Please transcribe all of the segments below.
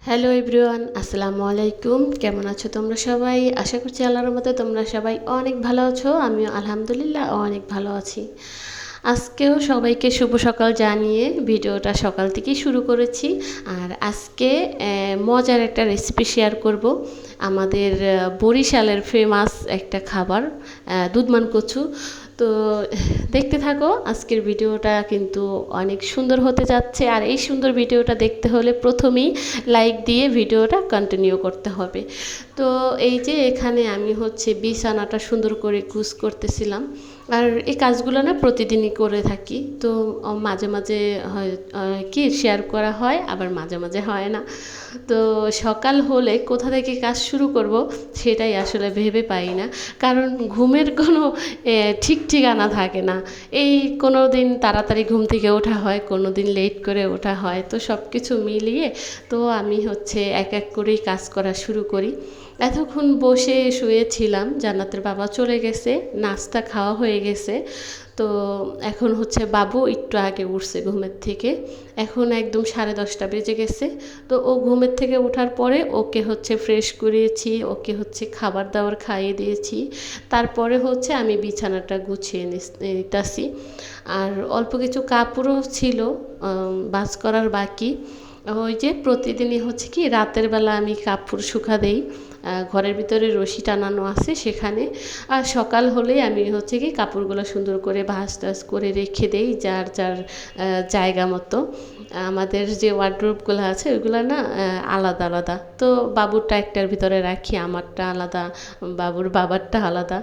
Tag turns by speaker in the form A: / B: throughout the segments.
A: Hello everyone, আসসালামু আলাইকুম। কেমন আছো তোমরা সবাই? আশা করছি আল্লাহর রহমতে তোমরা সবাই অনেক ভালো আছো। আমিও আলহামদুলিল্লাহ অনেক ভালো আছি। আজকেও সবাইকে শুভ সকাল জানিয়ে ভিডিওটা সকাল থেকেই শুরু করেছি। আর আজকে মজার একটা রেসিপি শেয়ার করব। আমাদের বরিশালের ফেমাস একটা খাবার, দুধমান কচু। তো দেখতে থাকো, আজকের ভিডিওটা কিন্তু অনেক সুন্দর হতে যাচ্ছে। আর এই সুন্দর ভিডিওটা দেখতে হলে প্রথমেই লাইক দিয়ে ভিডিওটা কন্টিনিউ করতে হবে। তো এই যে এখানে আমি বিছানাটা সুন্দর করে গুছ করতেছিলাম। আর এই কাজগুলো না প্রতিদিনই করে থাকি। তো মাঝে মাঝে হয় কি শেয়ার করা হয়, আবার মাঝে মাঝে হয় না। তো সকাল হলে কোথা থেকে কাজ শুরু করব সেটাই আসলে ভেবে পাই না। কারণ ঘুমের কোনো ঠিক ঠিকানা থাকে না। এই কোনো দিন তাড়াতাড়ি ঘুম থেকে ওঠা হয়, কোনো দিন লেট করে ওঠা হয়। তো সব কিছু মিলিয়ে তো আমি এক এক করেই কাজ করা শুরু করি। এতক্ষণ বসে শুয়েছিলাম, জান্নাতের বাবা চলে গেছে, নাস্তা খাওয়া হয়ে গেছে। তো এখন বাবু একটু আগে উঠছে ঘুমের থেকে। এখন একদম 10:30 বেজে গেছে। তো ও ঘুমের থেকে ওঠার পরে ওকে ফ্রেশ করিয়েছি, ওকে খাবার দাবার খাইয়ে দিয়েছি। তারপরে আমি বিছানাটা গুছিয়ে নিতেছি। আর অল্প কিছু কাপড়ও ছিল ভাঁজ করার বাকি। ওই যে প্রতিদিনই কি রাতের বেলা আমি কাপড় শুকা দেই, ঘরের ভিতরে রশি টানানো আছে সেখানে। আর সকাল হলেই আমি কি কাপড়গুলো সুন্দর করে ভাঁজ টাজ করে রেখে দেই যার যার জায়গা মতো। আমাদের যে ওয়ার্ড্রোবগুলো আছে ওইগুলো না আলাদা আলাদা। তো বাবুরটা একটার ভিতরে রাখি, আমারটা আলাদা, বাবুর বাবারটা আলাদা।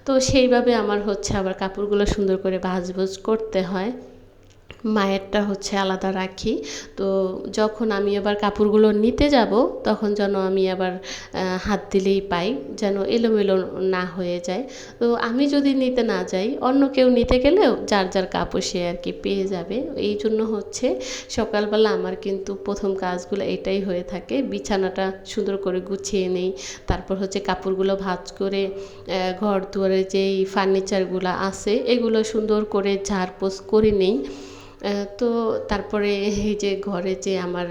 A: তো সেইভাবে আমার আবার কাপড়গুলো সুন্দর করে ভাঁজ ভুজ করতে হয়। মায়েরটা আলাদা রাখি। তো যখন আমি আবার কাপড়গুলো নিতে যাব তখন যেন আমি আবার হাত দিলেই পাই, যেন এলোমেলো না হয়ে যায়। তো আমি যদি নিতে না যাই, অন্য কেউ নিতে গেলেও যার যার কাপড় সে আর কি পেয়ে যাবে। এই জন্য সকালবেলা আমার কিন্তু প্রথম কাজগুলো এটাই হয়ে থাকে। বিছানাটা সুন্দর করে গুছিয়ে নেই, তারপর কাপড়গুলো ভাঁজ করে ঘর দুয়ারে যেই ফার্নিচারগুলো আছে এগুলো সুন্দর করে ঝাড়পোছ করে নেই। তো তারপরে এই যে ঘরে যে আমার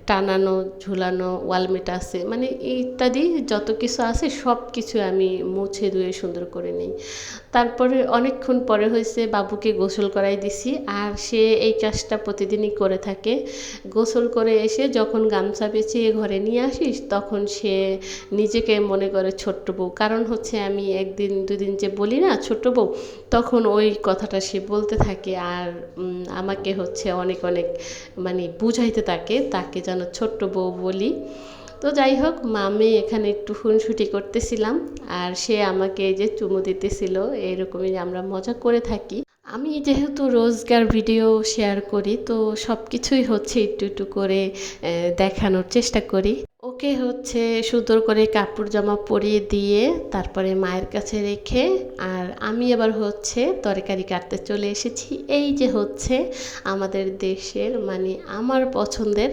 A: টানানো ঝুলানো ওয়ালমেট আছে, মানে ইত্যাদি যত কিছু আছে সব কিছু আমি মুছে ধুয়ে সুন্দর করে নিই। তারপরে অনেকক্ষণ পরে বাবুকে গোসল করাই দিছি। আর সে এই কাজটা প্রতিদিনই করে থাকে। গোসল করে এসে যখন গামছা পেঁচিয়ে ঘরে নিয়ে আসিস তখন সে নিজেকে মনে করে ছোট্ট বউ। কারণ আমি একদিন দুদিন যে বলি না ছোট্ট বউ, তখন ওই কথাটা সে বলতে থাকে। আর আমাকে অনেক অনেক মানে বুঝাইতে তাকে যেন ছোট্ট বউ বলি। তো যাই হোক, মামে এখানে একটু খুনসুটি করতেছিলাম আর সে আমাকে এই যে চুমু দিতেছিল। এরকমই আমরা মজা করে থাকি। আমি যেহেতু রোজগার ভিডিও শেয়ার করি, তো সব কিছুই একটু একটু করে দেখানোর চেষ্টা করি। ওকে সুন্দর করে কাপড় জামা পরিয়ে দিয়ে তারপরে মায়ের কাছে রেখে আর আমি আবার তরকারি কাটতে চলে এসেছি। এই যে আমাদের দেশের মানে আমার পছন্দের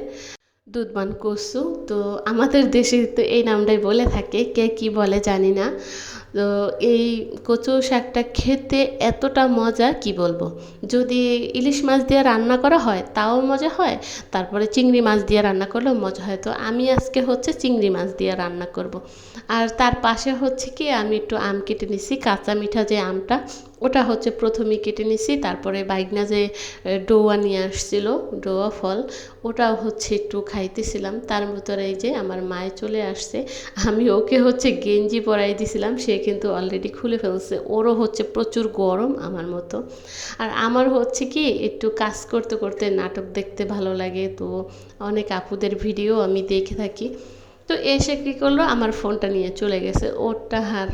A: দুধমান কচু। তো আমাদের দেশে তো এই নামটাই বলে থাকে, কে কি বলে জানি না। তো এই কচু শাকটা খেতে এতটা মজা কি বলবো। যদি ইলিশ মাছ দিয়ে রান্না করা হয় তাও মজা হয়, তারপরে চিংড়ি মাছ দিয়ে রান্না করলেও মজা হয়। তো আমি আজকে চিংড়ি মাছ দিয়ে রান্না করব। আর তার পাশে কি আমি একটু আম কেটে নিছি, কাঁচা মিঠা যে আমটা ওটা প্রথমে কেটে নিছি। তারপরে বাইগনা যে ডোয়া নিয়ে আসছিল, ডোয়া ফল, ওটাও একটু খাইতেছিলাম। তার ভিতরে এই যে আমার মায়ে চলে আসছে। আমি ওকে গেঞ্জি পরাই দিছিলাম, সে কিন্তু অলরেডি খুলে ফেলছে। ওরও প্রচুর গরম আমার মতো। আর আমার কি একটু কাজ করতে করতে নাটক দেখতে ভালো লাগে। তো অনেক আপুদের ভিডিও আমি দেখে থাকি। তো এসে কী করলো, আমার ফোনটা নিয়ে চলে গেছে। ওরটা আর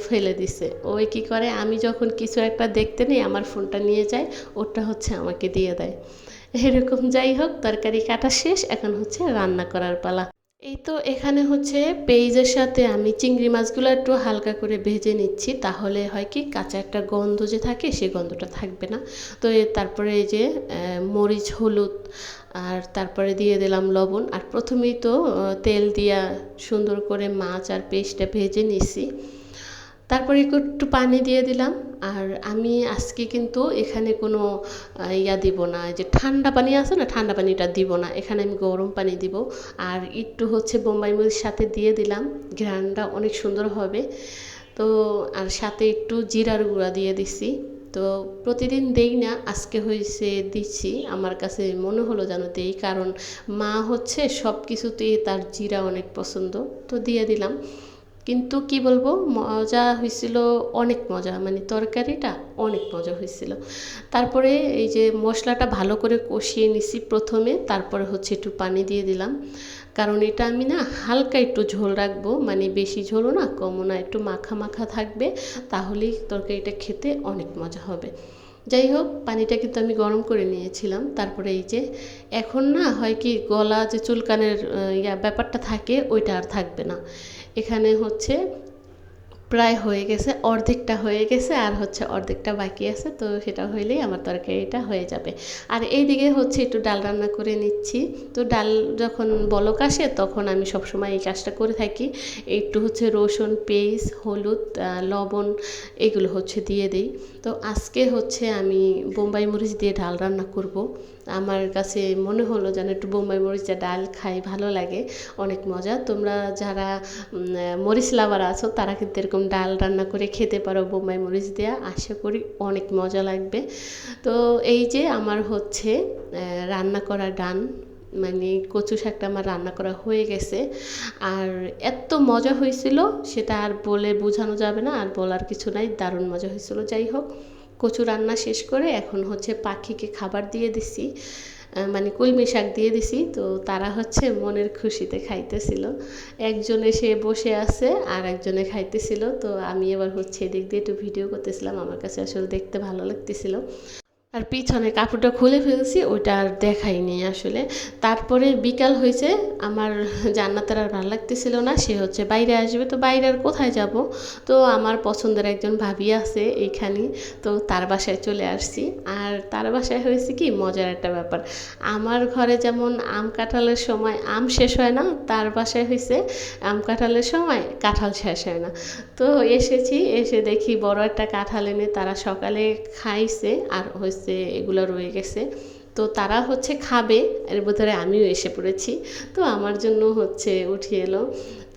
A: ফেলে দিছে। ওই কী করে, আমি যখন কিছু একটা দেখতে নেই আমার ফোনটা নিয়ে যায়, ওরটা আমাকে দিয়ে দেয়। এরকম। যাই হোক, তরকারি কাটা শেষ, এখন রান্না করার পালা। এই তো এখানে পেঁয়াজের সাথে আমি চিংড়ি মাছগুলো একটু হালকা করে ভেজে নিচ্ছি, তাহলে হয় কি কাঁচা একটা গন্ধ যে থাকে সেই গন্ধটা থাকবে না। তো তারপরে এই যে মরিচ হলুদ আর তারপরে দিয়ে দিলাম লবণ। আর প্রথমেই তো তেল দিয়া সুন্দর করে মাছ আর পেঁয়াজটা ভেজে নিছি। তারপরে একটু পানি দিয়ে দিলাম। আর আমি আজকে কিন্তু এখানে কোনো ইয়া দিব না, যে ঠান্ডা পানি আছে না, ঠান্ডা পানিটা দিব না, এখানে আমি গরম পানি দিব। আর একটু হচ্ছে বোম্বাই মরিচ সাথে দিয়ে দিলাম, ঘ্রাণটা অনেক সুন্দর হবে। তো আর সাথে একটু জিরার গুঁড়া দিয়ে দিছি। তো প্রতিদিন দেই না, আজকে হয়েছে দিচ্ছি, আমার কাছে মনে হলো যেন দেই, কারণ মা হচ্ছে সব কিছুতেই তার জিরা অনেক পছন্দ, তো দিয়ে দিলাম। কিন্তু কি বলবো, মজা হয়েছিল, অনেক মজা, মানে তরকারিটা অনেক মজা হয়েছিল। তারপরে এই যে মশলাটা ভালো করে কষিয়ে নিছি প্রথমে, তারপরে হচ্ছে একটু পানি দিয়ে দিলাম, কারণ এটা আমি না হালকা একটু ঝোল রাখবো, মানে বেশি ঝোলও না কমও না, একটু মাখা মাখা থাকবে, তাহলেই তরকারিটা খেতে অনেক মজা হবে। যাই হোক, পানিটা কিন্তু আমি গরম করে নিয়েছিলাম। তারপরে এই যে এখন না হয় কি, গলা যে চুলকানের ব্যাপারটা থাকে, ওইটা আর থাকবে না। এখানে হচ্ছে প্রায় হয়ে গেছে, অর্ধেকটা হয়ে গেছে, আর হচ্ছে অর্ধেকটা বাকি আছে, তো সেটা হইলেই আমার তরকারিটা হয়ে যাবে। আর এইদিকে হচ্ছে একটু ডাল রান্না করে নিচ্ছি। তো ডাল যখন বলক আসে তখন আমি সবসময় এই কাজটা করে থাকি, একটু হচ্ছে রসুন পেস্ট, হলুদ, লবণ এগুলো হচ্ছে দিয়ে দিই। তো আজকে হচ্ছে আমি বোম্বাই মরিচ দিয়ে ডাল রান্না করব। আমার কাছে মনে হলো যেন একটু বোম্বাই মরিচ দিয়ে ডাল খাই, ভালো লাগে, অনেক মজা। তোমরা যারা মরিচ লাভার আছো তারা কিন্তু এরকম ডাল রান্না করে খেতে পারো বোম্বাই মরিচ দেওয়া, আশা করি অনেক মজা লাগবে। তো এই যে আমার হচ্ছে রান্না করা ডান, মানে কচু শাকটা আমার রান্না করা হয়ে গেছে। আর এত মজা হয়েছিল, সেটা আর বলে বোঝানো যাবে না, আর বলার কিছু নাই, দারুণ মজা হয়েছিল। যাই হোক, কচু রান্না শেষ করে এখন হচ্ছে পাখিকে খাবার দিয়ে দিছি, মানে কলমি শাক দিয়ে দিছি। তো তারা হচ্ছে মনের খুশিতে খাইতেছিল, একজন এসে বসে আছে আর একজনে খাইতেছিল। তো আমি এবার হচ্ছে এদিক দিয়ে একটু ভিডিও করতেছিলাম, আমার কাছে আসলে দেখতে ভালো লাগতেছিল। আর পিছনে কাপড়টা খুলে ফেলছি, ওইটা আর দেখাইনি আসলে। তারপরে বিকাল হয়েছে, আমার জান্নাতের আর ভালো লাগতেছিল না, সে হচ্ছে বাইরে আসবে, তো বাইরে আর কোথায় যাব। তো আমার পছন্দের একজন ভাবি আছে এইখানে, তো তার বাসায় চলে আসছি। আর তার বাসায় হয়েছে কি মজার একটা ব্যাপার, আমার ঘরে যেমন আম কাঁঠালের সময় আম শেষ হয় না, তার বাসায় হয়েছে আম কাঁঠালের সময় কাঁঠাল শেষ হয় না। তো এসেছি, এসে দেখি বড় একটা কাঁঠাল এনে তারা সকালে খাইছে, আর হয়েছে এগুলো রয়ে গেছে। তো তারা হচ্ছে খাবে, এর ভিতরে আমিও এসে পড়েছি। তো আমার জন্য হচ্ছে উঠিয়ে এলো,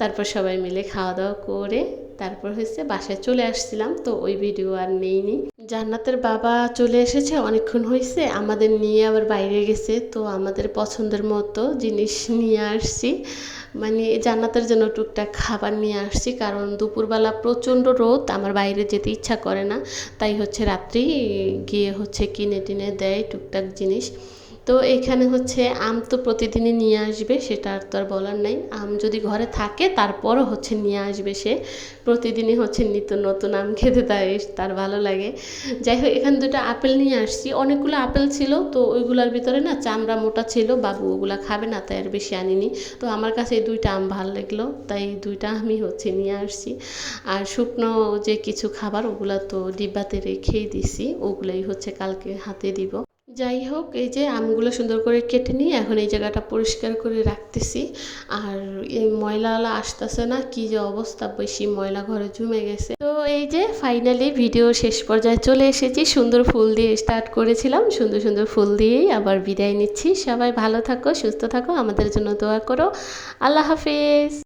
A: তারপর সবাই মিলে খাওয়া দাওয়া করে তারপর হচ্ছে বাসায় চলে আসছিলাম। তো ওই ভিডিও আর নেইনি। জান্নাতের বাবা চলে এসেছে, অনেকক্ষণ হয়েছে, আমাদের নিয়ে আবার বাইরে গেছে। তো আমাদের পছন্দের মতো জিনিস নিয়ে আসছি, মানে জান্নাতের জন্য টুকটাক খাবার নিয়ে আসছি, কারণ দুপুরবেলা প্রচণ্ড রোদ, আমার বাইরে যেতে ইচ্ছা করে না, তাই হচ্ছে রাত্রি গিয়ে হচ্ছে কিনে টিনে দেয় টুকটাক জিনিস। তো এখানে হচ্ছে আম তো প্রতিদিনই নিয়ে আসবে, সেটা আর তো আর বলার নাই, আম যদি ঘরে থাকে তারপরও হচ্ছে নিয়ে আসবে সে, প্রতিদিনই হচ্ছে নিত্য নতুন আম খেতে তার ভালো লাগে। যাই হোক, এখানে দুটো আপেল নিয়ে আসছি, অনেকগুলো আপেল ছিল, তো ওইগুলোর ভিতরে না চামড়া মোটা ছিল, বাবু ওগুলা খাবে না, তাই আর বেশি আনিনি। তো আমার কাছে এই দুইটা আম ভালো লাগলো, তাই দুইটা আমি হচ্ছে নিয়ে আসছি। আর শুকনো যে কিছু খাবার ওগুলো তো ডিব্বাতে রেখেই দিছি, ওগুলাই হচ্ছে কালকে হাতে দিব। যাই হোক, এই যে আমগুলো সুন্দর করে কেটে নিয়ে এখন এই জায়গাটা পরিষ্কার করে রাখতেছি। আর এই ময়লাওয়ালা আসতেছে না, কি যে অবস্থা, বেশি ময়লা ঘরে জমে গেছে। তো এই যে ফাইনালি ভিডিও শেষ পর্যায়ে চলে এসেছি, সুন্দর ফুল দিয়ে স্টার্ট করেছিলাম, সুন্দর সুন্দর ফুল দিয়েই আবার বিদায় নিচ্ছি। সবাই ভালো থাকো, সুস্থ থাকো, আমাদের জন্য দোয়া করো। আল্লাহ হাফেজ।